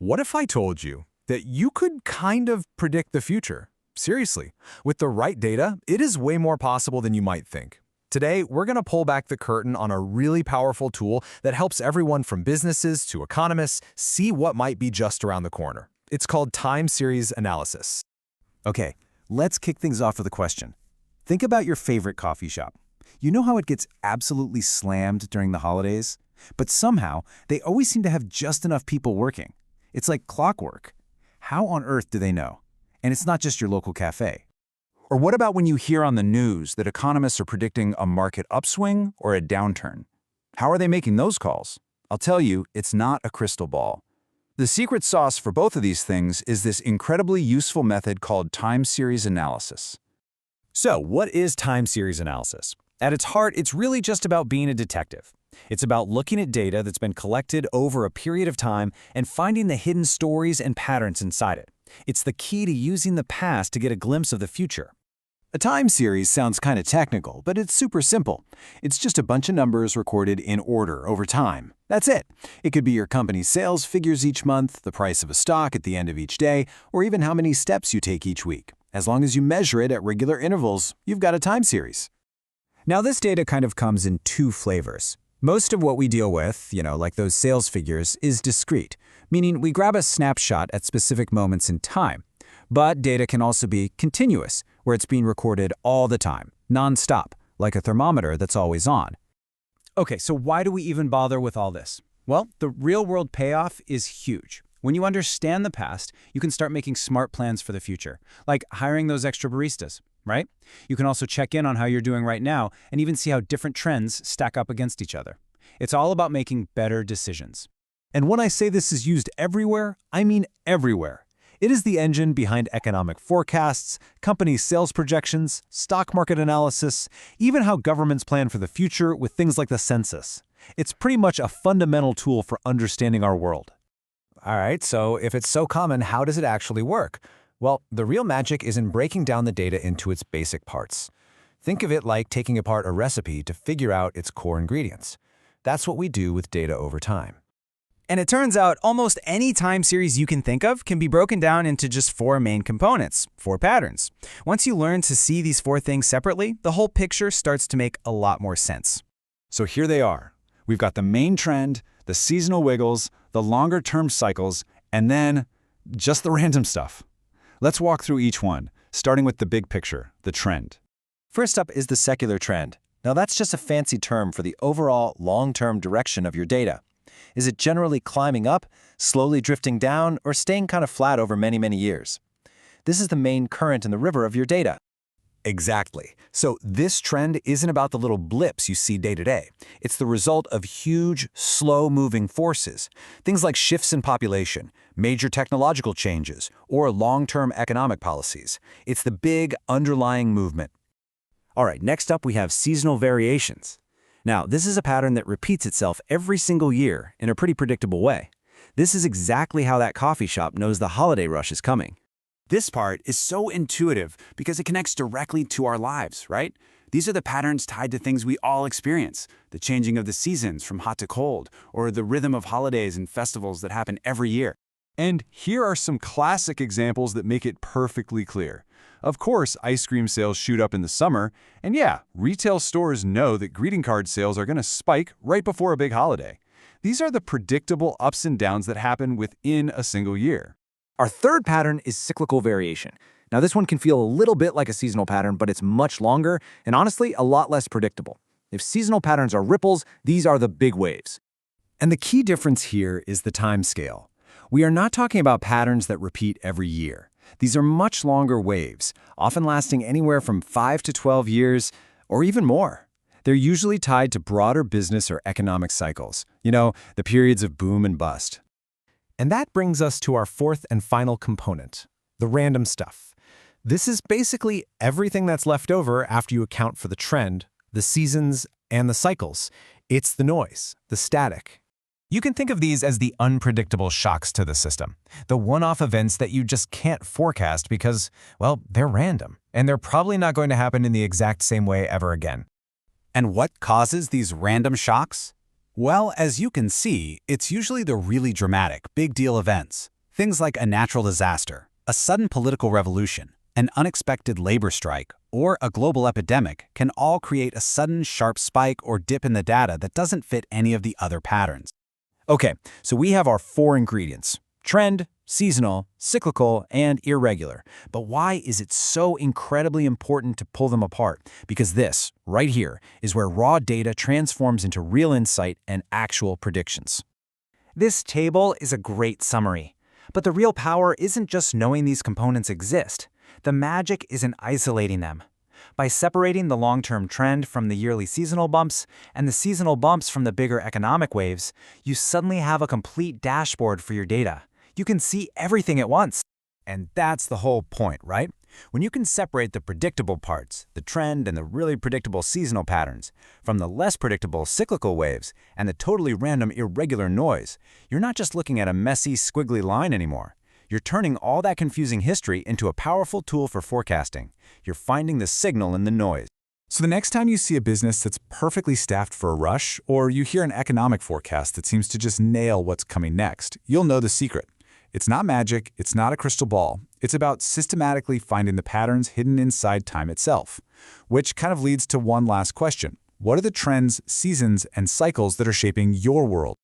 What if I told you that you could kind of predict the future? Seriously, with the right data, it is way more possible than you might think. Today, we're going to pull back the curtain on a really powerful tool that helps everyone from businesses to economists see what might be just around the corner. It's called time series analysis. Okay, let's kick things off with a question. Think about your favorite coffee shop. You know how it gets absolutely slammed during the holidays? But somehow, they always seem to have just enough people working. It's like clockwork. How on earth do they know? And it's not just your local cafe. Or what about when you hear on the news that economists are predicting a market upswing or a downturn? How are they making those calls? I'll tell you, it's not a crystal ball. The secret sauce for both of these things is this incredibly useful method called time series analysis. So, what is time series analysis? At its heart, it's really just about being a detective. It's about looking at data that's been collected over a period of time and finding the hidden stories and patterns inside it. It's the key to using the past to get a glimpse of the future. A time series sounds kind of technical, but it's super simple. It's just a bunch of numbers recorded in order over time. That's it. It could be your company's sales figures each month, the price of a stock at the end of each day, or even how many steps you take each week. As long as you measure it at regular intervals, you've got a time series. Now, this data kind of comes in two flavors. Most of what we deal with, like those sales figures, is discrete, meaning we grab a snapshot at specific moments in time. But data can also be continuous, where it's being recorded all the time, non-stop, like a thermometer that's always on. Okay, so why do we even bother with all this? Well, the real-world payoff is huge. When you understand the past, you can start making smart plans for the future, like hiring those extra baristas, right? You can also check in on how you're doing right now and even see how different trends stack up against each other. It's all about making better decisions. And when I say this is used everywhere, I mean everywhere. It is the engine behind economic forecasts, company sales projections, stock market analysis, even how governments plan for the future with things like the census. It's pretty much a fundamental tool for understanding our world. All right, so if it's so common, how does it actually work? Well, the real magic is in breaking down the data into its basic parts. Think of it like taking apart a recipe to figure out its core ingredients. That's what we do with data over time. And it turns out almost any time series you can think of can be broken down into just four main components, four patterns. Once you learn to see these four things separately, the whole picture starts to make a lot more sense. So here they are. We've got the main trend, the seasonal wiggles, the longer-term cycles, and then just the random stuff. Let's walk through each one, starting with the big picture, the trend. First up is the secular trend. Now that's just a fancy term for the overall long-term direction of your data. Is it generally climbing up, slowly drifting down, or staying kind of flat over many, many years? This is the main current in the river of your data. Exactly. So this trend isn't about the little blips you see day to day. It's the result of huge, slow-moving forces. Things like shifts in population, major technological changes, or long-term economic policies. It's the big underlying movement. All right, next up we have seasonal variations. Now, this is a pattern that repeats itself every single year in a pretty predictable way. This is exactly how that coffee shop knows the holiday rush is coming. This part is so intuitive because it connects directly to our lives, right? These are the patterns tied to things we all experience, the changing of the seasons from hot to cold, or the rhythm of holidays and festivals that happen every year. And here are some classic examples that make it perfectly clear. Of course, ice cream sales shoot up in the summer, and yeah, retail stores know that greeting card sales are going to spike right before a big holiday. These are the predictable ups and downs that happen within a single year. Our third pattern is cyclical variation. Now this one can feel a little bit like a seasonal pattern, but it's much longer and honestly a lot less predictable. If seasonal patterns are ripples, these are the big waves. And the key difference here is the time scale. We are not talking about patterns that repeat every year. These are much longer waves, often lasting anywhere from 5 to 12 years, or even more. They're usually tied to broader business or economic cycles, the periods of boom and bust. And that brings us to our fourth and final component, the random stuff. This is basically everything that's left over after you account for the trend, the seasons, and the cycles. It's the noise, the static. You can think of these as the unpredictable shocks to the system, the one-off events that you just can't forecast because, well, they're random, and they're probably not going to happen in the exact same way ever again. And what causes these random shocks? Well, as you can see, it's usually the really dramatic, big deal events. Things like a natural disaster, a sudden political revolution, an unexpected labor strike, or a global epidemic can all create a sudden sharp spike or dip in the data that doesn't fit any of the other patterns. Okay, so we have our 4 ingredients: trend, seasonal, cyclical, and irregular. But why is it so incredibly important to pull them apart? Because this, right here, is where raw data transforms into real insight and actual predictions. This table is a great summary. But the real power isn't just knowing these components exist. The magic is in isolating them. By separating the long-term trend from the yearly seasonal bumps and the seasonal bumps from the bigger economic waves, you suddenly have a complete dashboard for your data. You can see everything at once. And that's the whole point, right? When you can separate the predictable parts, the trend and the really predictable seasonal patterns, from the less predictable cyclical waves and the totally random irregular noise, you're not just looking at a messy, squiggly line anymore. You're turning all that confusing history into a powerful tool for forecasting. You're finding the signal in the noise. So the next time you see a business that's perfectly staffed for a rush, or you hear an economic forecast that seems to just nail what's coming next, you'll know the secret. It's not magic, it's not a crystal ball. It's about systematically finding the patterns hidden inside time itself. Which kind of leads to one last question. What are the trends, seasons, and cycles that are shaping your world?